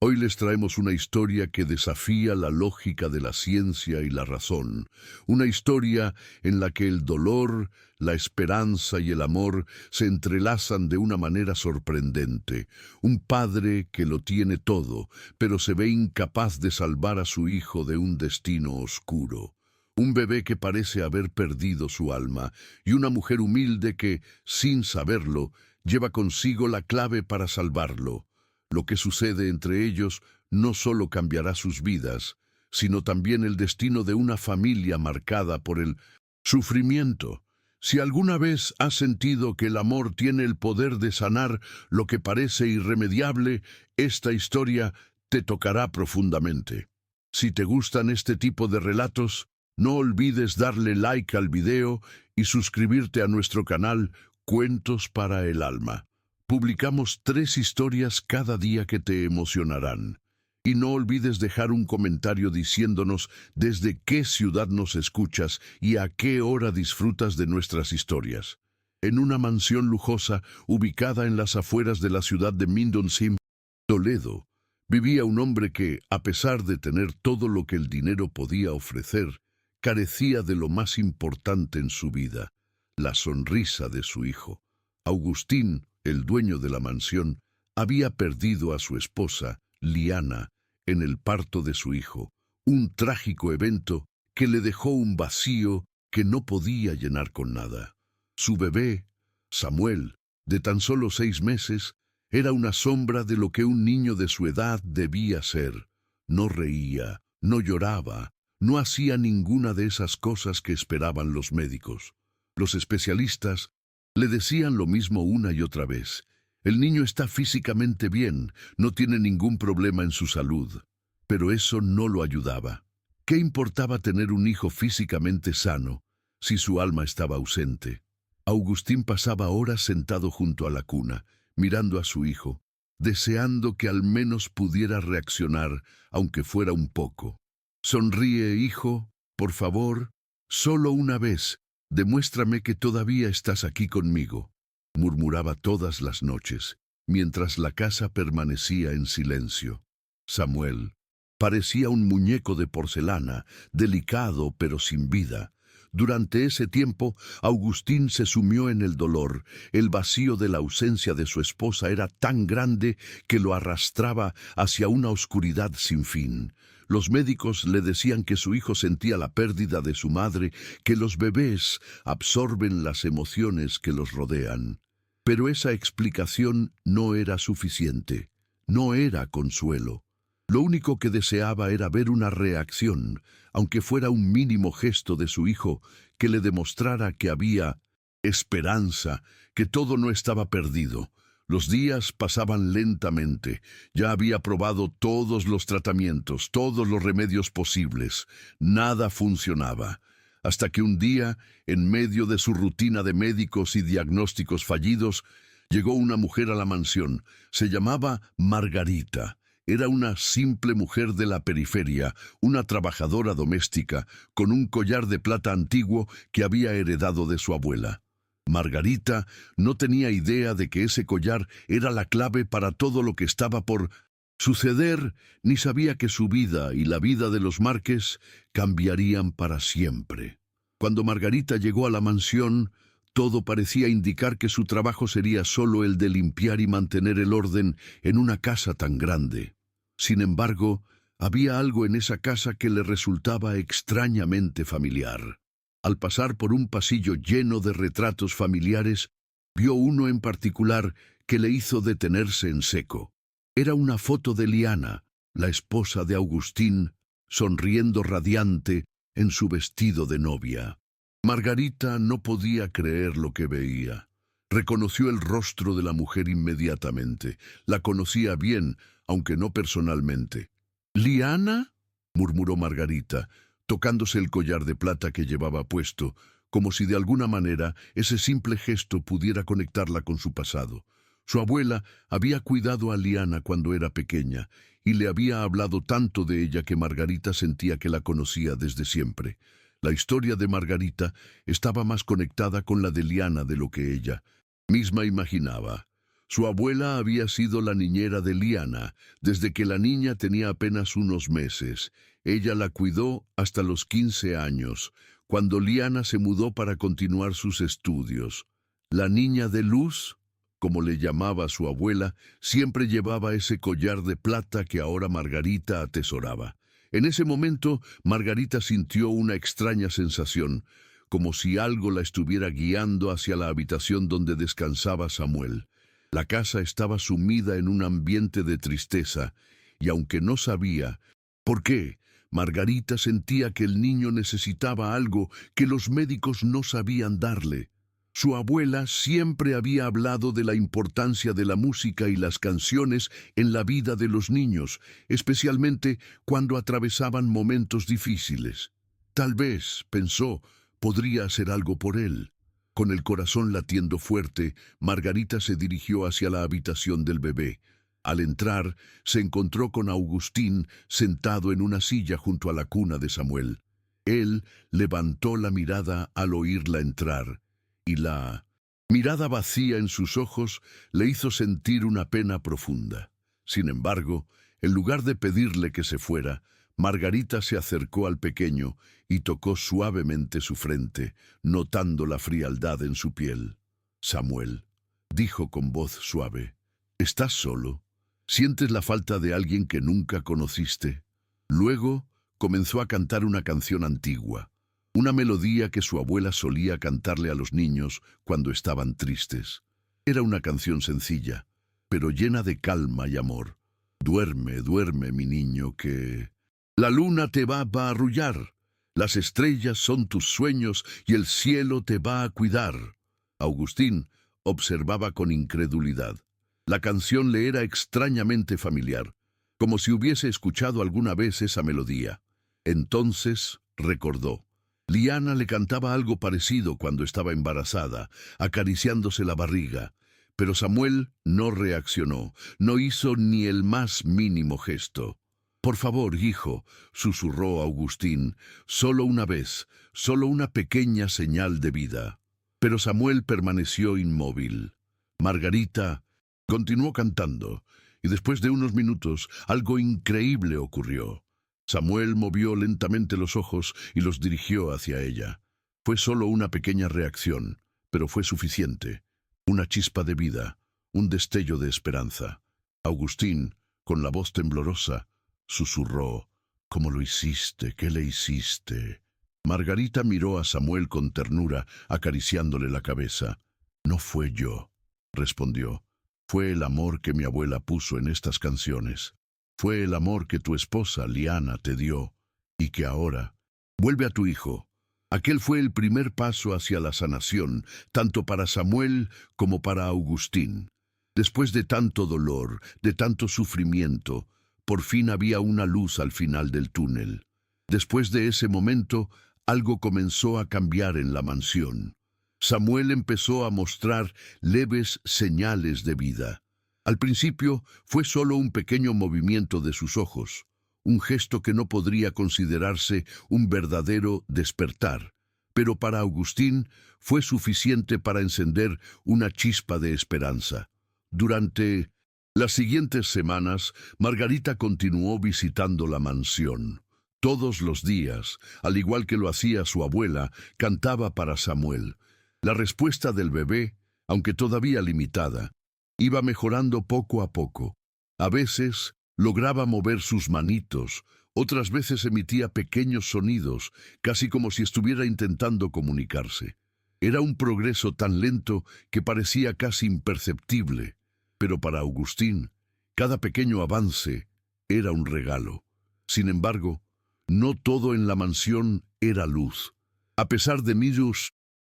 Hoy les traemos una historia que desafía la lógica de la ciencia y la razón. Una historia en la que el dolor, la esperanza y el amor se entrelazan de una manera sorprendente. Un padre que lo tiene todo, pero se ve incapaz de salvar a su hijo de un destino oscuro. Un bebé que parece haber perdido su alma y una mujer humilde que, sin saberlo, lleva consigo la clave para salvarlo. Lo que sucede entre ellos no solo cambiará sus vidas, sino también el destino de una familia marcada por el sufrimiento. Si alguna vez has sentido que el amor tiene el poder de sanar lo que parece irremediable, esta historia te tocará profundamente. Si te gustan este tipo de relatos, no olvides darle like al video y suscribirte a nuestro canal Cuentos para el Alma. Publicamos 3 historias cada día que te emocionarán. Y no olvides dejar un comentario diciéndonos desde qué ciudad nos escuchas y a qué hora disfrutas de nuestras historias. En una mansión lujosa ubicada en las afueras de la ciudad de Mindonsim, Toledo, vivía un hombre que, a pesar de tener todo lo que el dinero podía ofrecer, carecía de lo más importante en su vida, la sonrisa de su hijo. Agustín, el dueño de la mansión, había perdido a su esposa, Liana, en el parto de su hijo, un trágico evento que le dejó un vacío que no podía llenar con nada. Su bebé, Samuel, de tan solo 6 meses, era una sombra de lo que un niño de su edad debía ser. No reía, no lloraba, no hacía ninguna de esas cosas que esperaban los médicos. Los especialistas le decían lo mismo una y otra vez. El niño está físicamente bien, no tiene ningún problema en su salud. Pero eso no lo ayudaba. ¿Qué importaba tener un hijo físicamente sano si su alma estaba ausente? Agustín pasaba horas sentado junto a la cuna, mirando a su hijo, deseando que al menos pudiera reaccionar, aunque fuera un poco. «Sonríe, hijo, por favor, solo una vez. Demuéstrame que todavía estás aquí conmigo», murmuraba todas las noches, mientras la casa permanecía en silencio. Samuel parecía un muñeco de porcelana, delicado pero sin vida. Durante ese tiempo, Agustín se sumió en el dolor. El vacío de la ausencia de su esposa era tan grande que lo arrastraba hacia una oscuridad sin fin. Los médicos le decían que su hijo sentía la pérdida de su madre, que los bebés absorben las emociones que los rodean. Pero esa explicación no era suficiente, no era consuelo. Lo único que deseaba era ver una reacción, aunque fuera un mínimo gesto de su hijo, que le demostrara que había esperanza, que todo no estaba perdido. Los días pasaban lentamente. Ya había probado todos los tratamientos, todos los remedios posibles. Nada funcionaba. Hasta que un día, en medio de su rutina de médicos y diagnósticos fallidos, llegó una mujer a la mansión. Se llamaba Margarita. Era una simple mujer de la periferia, una trabajadora doméstica, con un collar de plata antiguo que había heredado de su abuela. Margarita no tenía idea de que ese collar era la clave para todo lo que estaba por suceder, ni sabía que su vida y la vida de los Márquez cambiarían para siempre. Cuando Margarita llegó a la mansión, todo parecía indicar que su trabajo sería solo el de limpiar y mantener el orden en una casa tan grande. Sin embargo, había algo en esa casa que le resultaba extrañamente familiar. Al pasar por un pasillo lleno de retratos familiares, vio uno en particular que le hizo detenerse en seco. Era una foto de Liana, la esposa de Agustín, sonriendo radiante en su vestido de novia. Margarita no podía creer lo que veía. Reconoció el rostro de la mujer inmediatamente. La conocía bien, aunque no personalmente. «¿Liana?», murmuró Margarita, tocándose el collar de plata que llevaba puesto, como si de alguna manera ese simple gesto pudiera conectarla con su pasado. Su abuela había cuidado a Liana cuando era pequeña y le había hablado tanto de ella que Margarita sentía que la conocía desde siempre. La historia de Margarita estaba más conectada con la de Liana de lo que ella misma imaginaba. Su abuela había sido la niñera de Liana desde que la niña tenía apenas unos meses. Ella la cuidó hasta los 15 años, cuando Liana se mudó para continuar sus estudios. La niña de luz, como le llamaba su abuela, siempre llevaba ese collar de plata que ahora Margarita atesoraba. En ese momento, Margarita sintió una extraña sensación, como si algo la estuviera guiando hacia la habitación donde descansaba Samuel. La casa estaba sumida en un ambiente de tristeza, y aunque no sabía por qué, Margarita sentía que el niño necesitaba algo que los médicos no sabían darle. Su abuela siempre había hablado de la importancia de la música y las canciones en la vida de los niños, especialmente cuando atravesaban momentos difíciles. Tal vez, pensó, podría hacer algo por él. Con el corazón latiendo fuerte, Margarita se dirigió hacia la habitación del bebé. Al entrar, se encontró con Agustín sentado en una silla junto a la cuna de Samuel. Él levantó la mirada al oírla entrar, y la mirada vacía en sus ojos le hizo sentir una pena profunda. Sin embargo, en lugar de pedirle que se fuera, Margarita se acercó al pequeño y tocó suavemente su frente, notando la frialdad en su piel. «Samuel», dijo con voz suave, «¿estás solo? ¿Sientes la falta de alguien que nunca conociste?» Luego comenzó a cantar una canción antigua, una melodía que su abuela solía cantarle a los niños cuando estaban tristes. Era una canción sencilla, pero llena de calma y amor. «Duerme, duerme, mi niño, que la luna te va a arrullar, las estrellas son tus sueños y el cielo te va a cuidar». Agustín observaba con incredulidad. La canción le era extrañamente familiar, como si hubiese escuchado alguna vez esa melodía. Entonces recordó. Liana le cantaba algo parecido cuando estaba embarazada, acariciándose la barriga. Pero Samuel no reaccionó, no hizo ni el más mínimo gesto. «Por favor, hijo», susurró Agustín, «solo una vez, solo una pequeña señal de vida». Pero Samuel permaneció inmóvil. Margarita continuó cantando, y después de unos minutos algo increíble ocurrió. Samuel movió lentamente los ojos y los dirigió hacia ella. Fue solo una pequeña reacción, pero fue suficiente. Una chispa de vida, un destello de esperanza. Agustín, con la voz temblorosa, susurró: «¿Cómo lo hiciste? ¿Qué le hiciste?». Margarita miró a Samuel con ternura, acariciándole la cabeza. «No fue yo», respondió. «Fue el amor que mi abuela puso en estas canciones. Fue el amor que tu esposa, Liana, te dio, y que ahora vuelve a tu hijo». Aquel fue el primer paso hacia la sanación, tanto para Samuel como para Agustín. Después de tanto dolor, de tanto sufrimiento, por fin había una luz al final del túnel. Después de ese momento, algo comenzó a cambiar en la mansión. Samuel empezó a mostrar leves señales de vida. Al principio fue solo un pequeño movimiento de sus ojos, un gesto que no podría considerarse un verdadero despertar, pero para Agustín fue suficiente para encender una chispa de esperanza. Durante las siguientes semanas, Margarita continuó visitando la mansión. Todos los días, al igual que lo hacía su abuela, cantaba para Samuel. La respuesta del bebé, aunque todavía limitada, iba mejorando poco a poco. A veces lograba mover sus manitos, otras veces emitía pequeños sonidos, casi como si estuviera intentando comunicarse. Era un progreso tan lento que parecía casi imperceptible, pero para Agustín, cada pequeño avance era un regalo. Sin embargo, no todo en la mansión era luz. A pesar de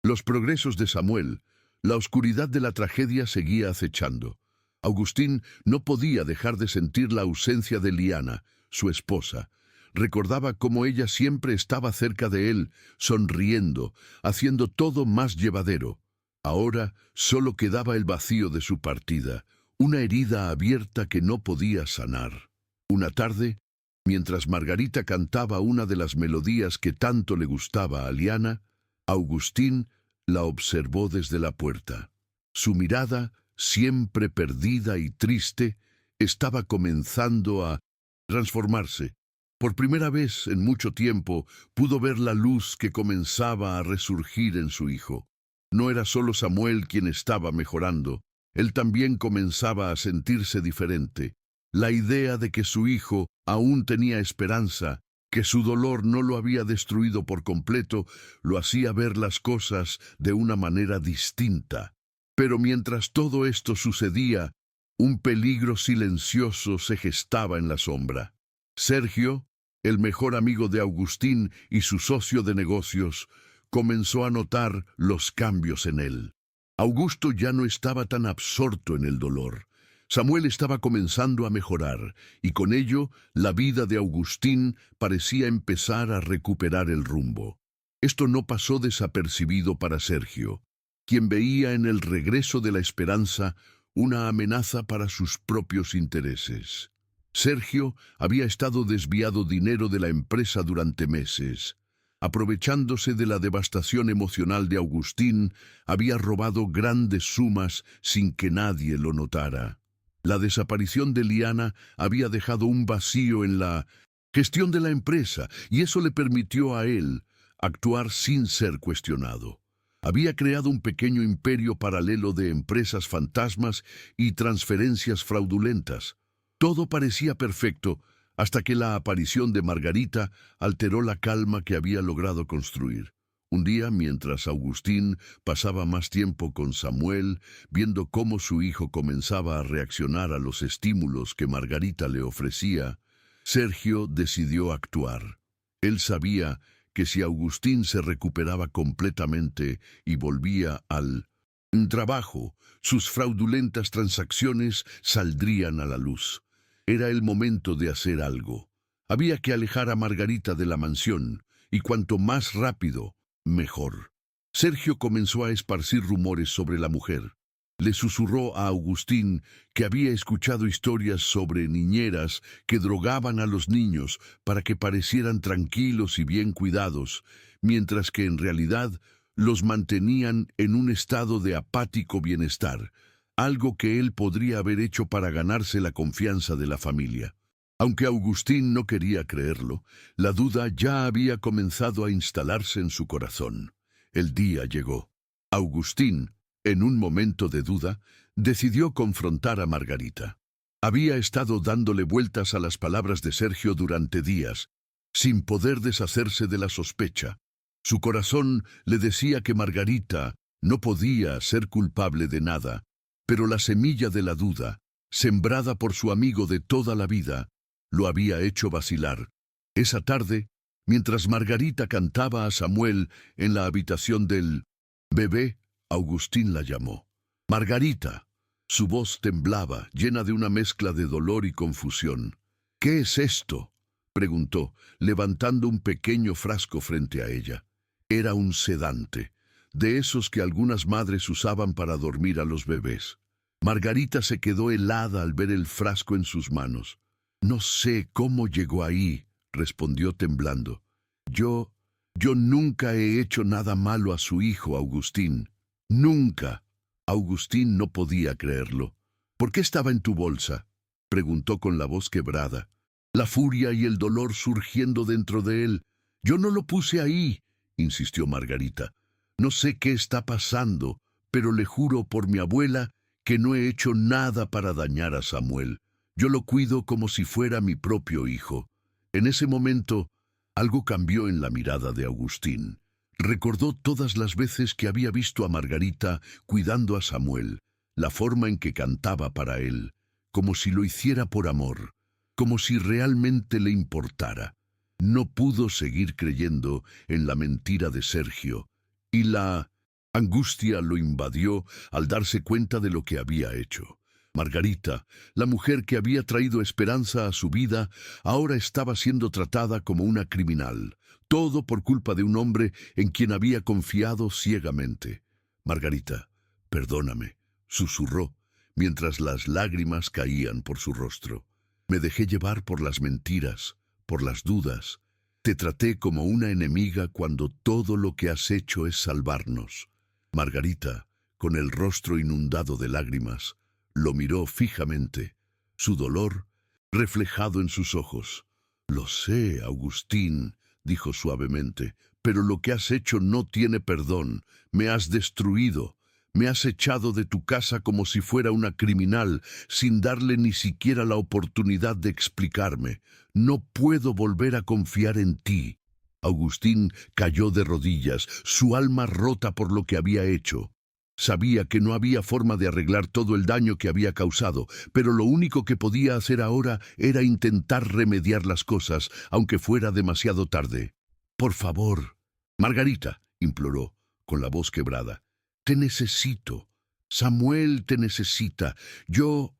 los progresos de Samuel, la oscuridad de la tragedia seguía acechando. Agustín no podía dejar de sentir la ausencia de Liana, su esposa. Recordaba cómo ella siempre estaba cerca de él, sonriendo, haciendo todo más llevadero. Ahora solo quedaba el vacío de su partida, una herida abierta que no podía sanar. Una tarde, mientras Margarita cantaba una de las melodías que tanto le gustaba a Liana, Agustín la observó desde la puerta. Su mirada siempre perdida y triste, estaba comenzando a transformarse. Por primera vez en mucho tiempo pudo ver la luz que comenzaba a resurgir en su hijo. No era solo Samuel quien estaba mejorando, él también comenzaba a sentirse diferente. La idea de que su hijo aún tenía esperanza, que su dolor no lo había destruido por completo, lo hacía ver las cosas de una manera distinta. Pero mientras todo esto sucedía, un peligro silencioso se gestaba en la sombra. Sergio, el mejor amigo de Agustín y su socio de negocios, comenzó a notar los cambios en él. Augusto ya no estaba tan absorto en el dolor. Samuel estaba comenzando a mejorar, y con ello la vida de Agustín parecía empezar a recuperar el rumbo. Esto no pasó desapercibido para Sergio, quien veía en el regreso de la esperanza una amenaza para sus propios intereses. Sergio había estado desviando dinero de la empresa durante meses. Aprovechándose de la devastación emocional de Agustín, había robado grandes sumas sin que nadie lo notara. La desaparición de Liana había dejado un vacío en la gestión de la empresa, y eso le permitió a él actuar sin ser cuestionado. Había creado un pequeño imperio paralelo de empresas fantasmas y transferencias fraudulentas. Todo parecía perfecto hasta que la aparición de Margarita alteró la calma que había logrado construir. Un día, mientras Agustín pasaba más tiempo con Samuel, viendo cómo su hijo comenzaba a reaccionar a los estímulos que Margarita le ofrecía, Sergio decidió actuar. Él sabía que si Agustín se recuperaba completamente y volvía al trabajo, sus fraudulentas transacciones saldrían a la luz. Era el momento de hacer algo. Había que alejar a Margarita de la mansión, y cuanto más rápido, mejor. Sergio comenzó a esparcir rumores sobre la mujer. Le susurró a Agustín que había escuchado historias sobre niñeras que drogaban a los niños para que parecieran tranquilos y bien cuidados, mientras que en realidad los mantenían en un estado de apático bienestar, algo que él podría haber hecho para ganarse la confianza de la familia. Aunque Agustín no quería creerlo, la duda ya había comenzado a instalarse en su corazón. El día llegó. Agustín, en un momento de duda, decidió confrontar a Margarita. Había estado dándole vueltas a las palabras de Sergio durante días, sin poder deshacerse de la sospecha. Su corazón le decía que Margarita no podía ser culpable de nada, pero la semilla de la duda, sembrada por su amigo de toda la vida, lo había hecho vacilar. Esa tarde, mientras Margarita cantaba a Samuel en la habitación del bebé, Agustín la llamó. «Margarita». Su voz temblaba, llena de una mezcla de dolor y confusión. «¿Qué es esto?», preguntó, levantando un pequeño frasco frente a ella. Era un sedante, de esos que algunas madres usaban para dormir a los bebés. Margarita se quedó helada al ver el frasco en sus manos. «No sé cómo llegó ahí», respondió temblando. Yo nunca he hecho nada malo a su hijo, Agustín. Nunca». Agustín no podía creerlo. «¿Por qué estaba en tu bolsa?», preguntó con la voz quebrada, la furia y el dolor surgiendo dentro de él. «Yo no lo puse ahí», insistió Margarita. «No sé qué está pasando, pero le juro por mi abuela que no he hecho nada para dañar a Samuel. Yo lo cuido como si fuera mi propio hijo». En ese momento, algo cambió en la mirada de Agustín. Recordó todas las veces que había visto a Margarita cuidando a Samuel, la forma en que cantaba para él, como si lo hiciera por amor, como si realmente le importara. No pudo seguir creyendo en la mentira de Sergio, y la angustia lo invadió al darse cuenta de lo que había hecho. Margarita, la mujer que había traído esperanza a su vida, ahora estaba siendo tratada como una criminal. Todo por culpa de un hombre en quien había confiado ciegamente. «Margarita, perdóname», susurró, mientras las lágrimas caían por su rostro. «Me dejé llevar por las mentiras, por las dudas. Te traté como una enemiga cuando todo lo que has hecho es salvarnos». «Margarita», con el rostro inundado de lágrimas, lo miró fijamente, su dolor reflejado en sus ojos. «Lo sé, Agustín», dijo suavemente, «pero lo que has hecho no tiene perdón. Me has destruido. Me has echado de tu casa como si fuera una criminal, sin darle ni siquiera la oportunidad de explicarme. No puedo volver a confiar en ti». Agustín cayó de rodillas, su alma rota por lo que había hecho. Sabía que no había forma de arreglar todo el daño que había causado, pero lo único que podía hacer ahora era intentar remediar las cosas, aunque fuera demasiado tarde. «Por favor, Margarita», imploró, con la voz quebrada, «te necesito. Samuel te necesita. Yo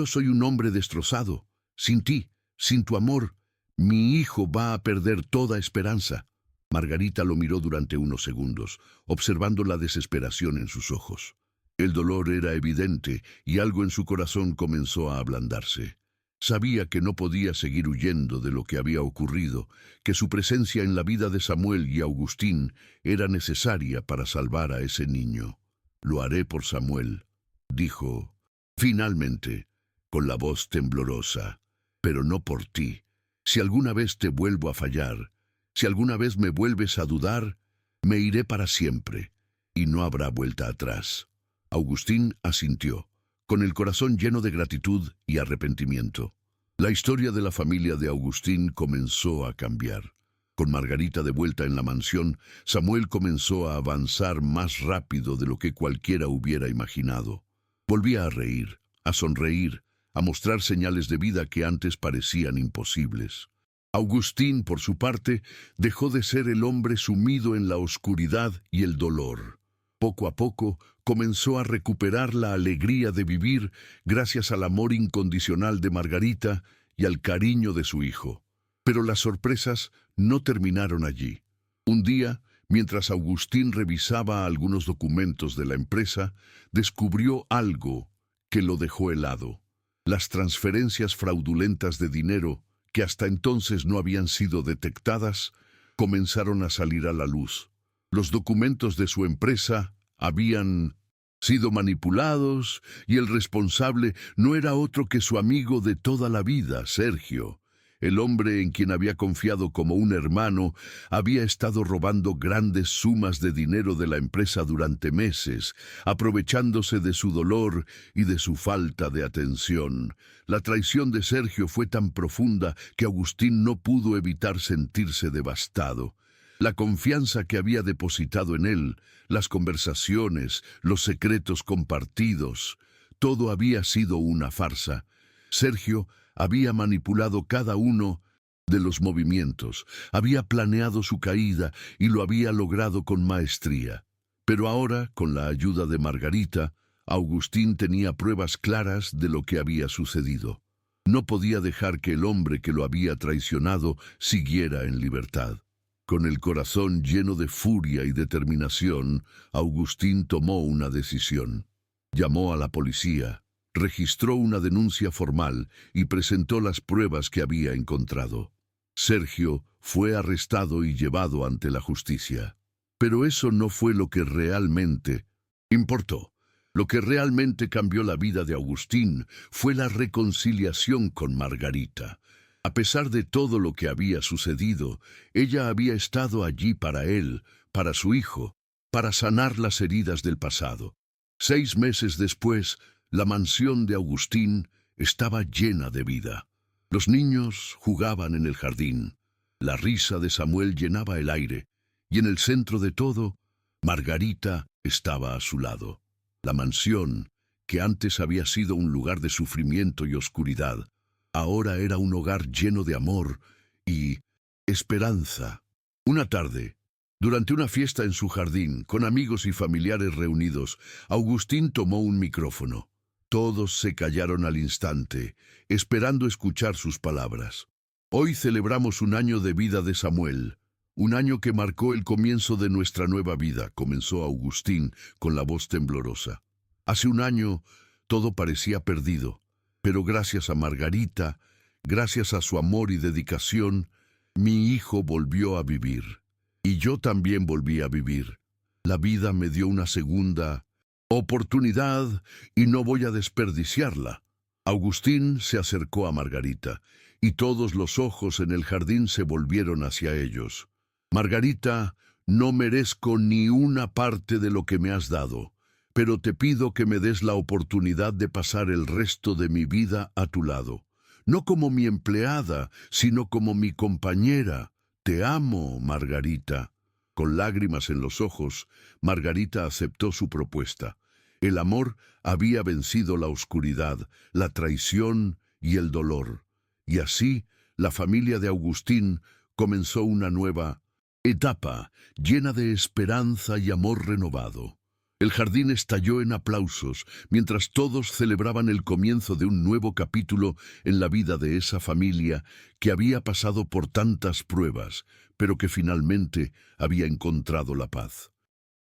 soy un hombre destrozado. Sin ti, sin tu amor, mi hijo va a perder toda esperanza». Margarita lo miró durante unos segundos, observando la desesperación en sus ojos. El dolor era evidente y algo en su corazón comenzó a ablandarse. Sabía que no podía seguir huyendo de lo que había ocurrido, que su presencia en la vida de Samuel y Agustín era necesaria para salvar a ese niño. «Lo haré por Samuel», dijo, finalmente, con la voz temblorosa, «pero no por ti. Si alguna vez te vuelvo a fallar, si alguna vez me vuelves a dudar, me iré para siempre, y no habrá vuelta atrás». Agustín asintió, con el corazón lleno de gratitud y arrepentimiento. La historia de la familia de Agustín comenzó a cambiar. Con Margarita de vuelta en la mansión, Samuel comenzó a avanzar más rápido de lo que cualquiera hubiera imaginado. Volvía a reír, a sonreír, a mostrar señales de vida que antes parecían imposibles. Agustín, por su parte, dejó de ser el hombre sumido en la oscuridad y el dolor. Poco a poco, comenzó a recuperar la alegría de vivir gracias al amor incondicional de Margarita y al cariño de su hijo. Pero las sorpresas no terminaron allí. Un día, mientras Agustín revisaba algunos documentos de la empresa, descubrió algo que lo dejó helado. Las transferencias fraudulentas de dinero, que hasta entonces no habían sido detectadas, comenzaron a salir a la luz. Los documentos de su empresa habían sido manipulados y el responsable no era otro que su amigo de toda la vida, Sergio. El hombre en quien había confiado como un hermano había estado robando grandes sumas de dinero de la empresa durante meses, aprovechándose de su dolor y de su falta de atención. La traición de Sergio fue tan profunda que Agustín no pudo evitar sentirse devastado. La confianza que había depositado en él, las conversaciones, los secretos compartidos, todo había sido una farsa. Sergio había manipulado cada uno de los movimientos, había planeado su caída y lo había logrado con maestría. Pero ahora, con la ayuda de Margarita, Agustín tenía pruebas claras de lo que había sucedido. No podía dejar que el hombre que lo había traicionado siguiera en libertad. Con el corazón lleno de furia y determinación, Agustín tomó una decisión. Llamó a la policía, registró una denuncia formal y presentó las pruebas que había encontrado. Sergio fue arrestado y llevado ante la justicia. Pero eso no fue lo que realmente importó. Lo que realmente cambió la vida de Agustín fue la reconciliación con Margarita. A pesar de todo lo que había sucedido, ella había estado allí para él, para su hijo, para sanar las heridas del pasado. 6 meses después, la mansión de Agustín estaba llena de vida. Los niños jugaban en el jardín. La risa de Samuel llenaba el aire, y en el centro de todo, Margarita estaba a su lado. La mansión, que antes había sido un lugar de sufrimiento y oscuridad, ahora era un hogar lleno de amor y esperanza. Una tarde, durante una fiesta en su jardín, con amigos y familiares reunidos, Agustín tomó un micrófono. Todos se callaron al instante, esperando escuchar sus palabras. «Hoy celebramos un año de vida de Samuel, un año que marcó el comienzo de nuestra nueva vida», comenzó Agustín con la voz temblorosa. «Hace un año todo parecía perdido, pero gracias a Margarita, gracias a su amor y dedicación, mi hijo volvió a vivir. Y yo también volví a vivir. La vida me dio una segunda Oportunidad y no voy a desperdiciarla. Agustín se acercó a Margarita, y todos los ojos en el jardín se volvieron hacia ellos. Margarita, no merezco ni una parte de lo que me has dado, pero te pido que me des la oportunidad de pasar el resto de mi vida a tu lado. No como mi empleada, sino como mi compañera. Te amo, Margarita. Con lágrimas en los ojos, Margarita aceptó su propuesta. El amor había vencido la oscuridad, la traición y el dolor. Y así, la familia de Agustín comenzó una nueva etapa llena de esperanza y amor renovado. El jardín estalló en aplausos, mientras todos celebraban el comienzo de un nuevo capítulo en la vida de esa familia que había pasado por tantas pruebas, pero que finalmente había encontrado la paz.